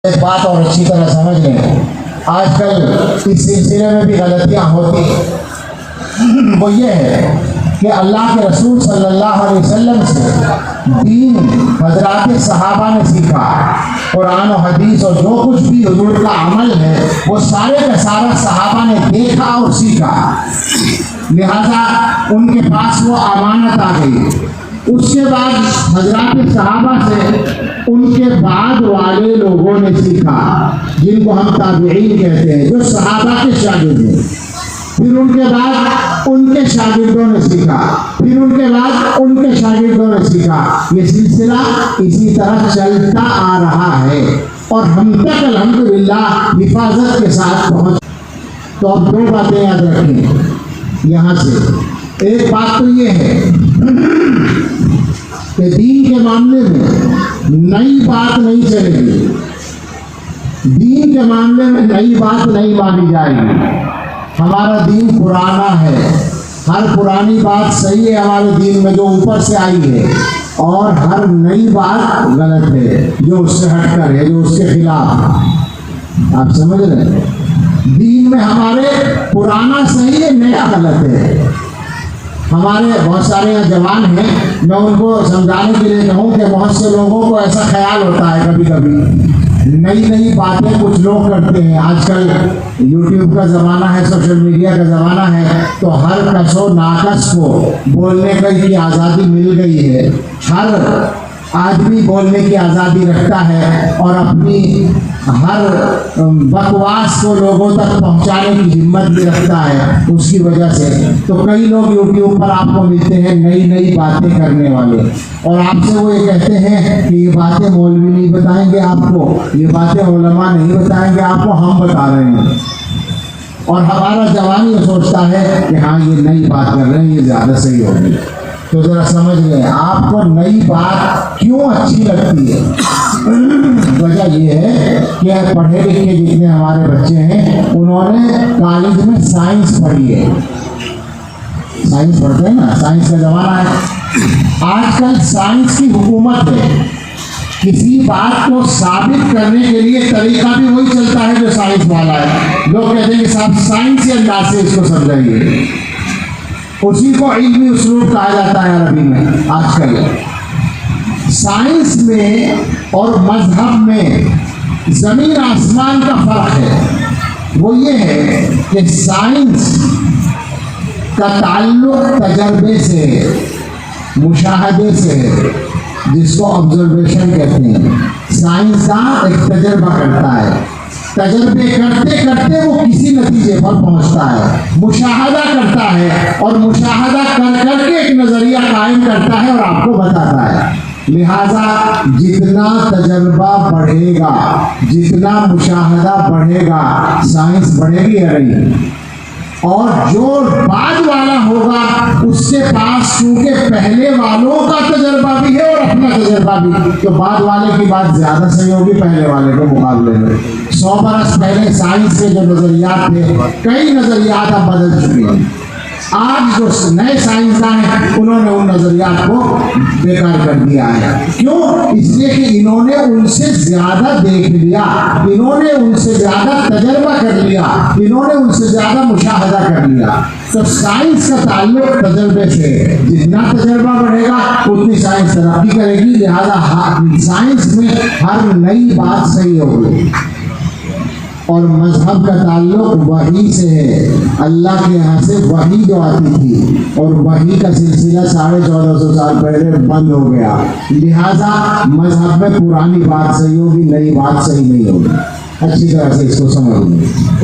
ایک بات اور اچھی طرح سمجھ لیں، آج کل اس سلسلے میں بھی غلطیاں ہوتی ہیں۔ وہ یہ ہے کہ اللہ کے رسول صلی اللہ علیہ وسلم سے دین حضرات صحابہ نے سیکھا، قرآن و حدیث اور جو کچھ بھی حضور کا عمل ہے وہ سارے کا سارا صحابہ نے دیکھا اور سیکھا، لہذا ان کے پاس وہ امانت آ گئی۔ اس کے بعد حضرات صحابہ سے ان کے بعد والے لوگوں نے سیکھا، جن کو ہم تابعین کہتے ہیں، جو صحابہ کے شاگرد ہیں۔ پھر ان کے بعد ان کے شاگردوں نے سیکھا، پھر ان کے بعد ان کے شاگردوں نے سیکھا۔ یہ سلسلہ اسی طرح چلتا آ رہا ہے اور ہم تک الحمدللہ حفاظت کے ساتھ پہنچ۔ تو اب دو باتیں یاد رکھیں یہاں سے۔ ایک بات تو یہ ہے کہ دین کے معاملے میں نئی بات نہیں چلے گی، دین کے معاملے میں نئی بات نہیں مانی جائے گی۔ ہمارا دین پرانا ہے، ہر پرانی بات صحیح ہے ہمارے دین میں جو اوپر سے آئی ہے، اور ہر نئی بات غلط ہے جو اس سے ہٹ کر ہے، جو اس کے خلاف ہے۔ آپ سمجھ رہے ہیں؟ دین میں ہمارے پرانا صحیح ہے، نیا غلط ہے۔ ہمارے بہت سارے یہاں جوان ہیں، میں ان کو سمجھانے کے لیے کہوں کہ بہت سے لوگوں کو ایسا خیال ہوتا ہے کبھی کبھی، نئی باتیں کچھ لوگ کرتے ہیں۔ آج کل یوٹیوب کا زمانہ ہے، سوشل میڈیا کا زمانہ ہے، تو ہر کس و ناکس کو بولنے کی آزادی مل گئی ہے۔ ہر آدمی بولنے کی آزادی رکھتا ہے اور اپنی ہر بکواس کو لوگوں تک پہنچانے کی ہمت بھی رکھتا ہے۔ اس کی وجہ سے تو کئی لوگ یوٹیوب پر آپ کو ملتے ہیں نئی باتیں کرنے والے، اور آپ سے وہ یہ کہتے ہیں کہ یہ باتیں مولوی نہیں بتائیں گے آپ کو، یہ باتیں علماء نہیں بتائیں گے آپ کو، ہم بتا رہے ہیں۔ اور ہمارا جوان یہ سوچتا ہے کہ ہاں یہ نئی بات کر رہے ہیں، یہ زیادہ صحیح ہوگی۔ تو ذرا سمجھ لیں، آپ کو نئی بات کیوں اچھی لگتی ہے؟ وجہ یہ ہے کہ پڑھے لکھے جتنے ہمارے بچے ہیں انہوں نے کالج میں سائنس پڑھی ہے، سائنس پڑھتے ہیں نا، سائنس کا زمانہ ہے۔ آج کل سائنس کی حکومت ہے، کسی بات کو ثابت کرنے کے لیے طریقہ بھی وہی چلتا ہے جو سائنس والا ہے۔ لوگ کہتے ہیں کہ صاحب سائنسی انداز سے اس کو سمجھائیے، اسی کو علمی اسلوب کہا جاتا ہے عربی میں۔ آج کل سائنس میں اور مذہب میں زمین آسمان کا فرق ہے۔ وہ یہ ہے کہ سائنس کا تعلق تجربے سے، مشاہدے سے، جس کو آبزرویشن کہتے ہیں۔ سائنسداں ایک تجربہ کرتا ہے، تجربے کرتے کرتے وہ کسی نتیجے پر پہنچتا ہے، مشاہدہ کرتا ہے، اور مشاہدہ کر کر کے ایک نظریہ قائم کرتا ہے اور آپ کو بتاتا ہے۔ لہذا جتنا تجربہ بڑھے گا، جتنا مشاہدہ بڑھے گا، سائنس بڑھے گی یا نہیں؟ اور جو بعد والا ہوگا اس کے پاس چونکہ پہلے والوں کا تجربہ بھی ہے اور اپنا تجربہ بھی، تو بعد والے کی بات زیادہ صحیح ہوگی پہلے والے کے مقابلے میں۔ 100 برس پہلے سائنس کے جو نظریات تھے، کئی نظریات اب بدل چکے ہیں۔ آج جو نئے سائنسدان ہیں انہوں نے ان نظریات کو بیکار کر دیا ہے۔ کیوں؟ اس لیے کہ انہوں نے ان سے زیادہ دیکھ لیا، انہوں نے ان سے زیادہ تجربہ کر لیا، انہوں نے ان سے زیادہ مشاہدہ کر لیا۔ تو سائنس کا تعلق تجربے سے ہے، جتنا تجربہ بڑھے گا اتنی سائنس ترقی کرے گی، لہذا سائنس میں ہر نئی بات صحیح ہوگی۔ اور مذہب کا تعلق وحی سے ہے، اللہ کے یہاں سے وحی جو آتی تھی، اور وحی کا سلسلہ 1450 سال پہلے بند ہو گیا، لہذا مذہب میں پرانی بات صحیح ہوگی، نئی بات صحیح نہیں ہوگی۔ اچھی طرح سے اس کو سمجھ لیں۔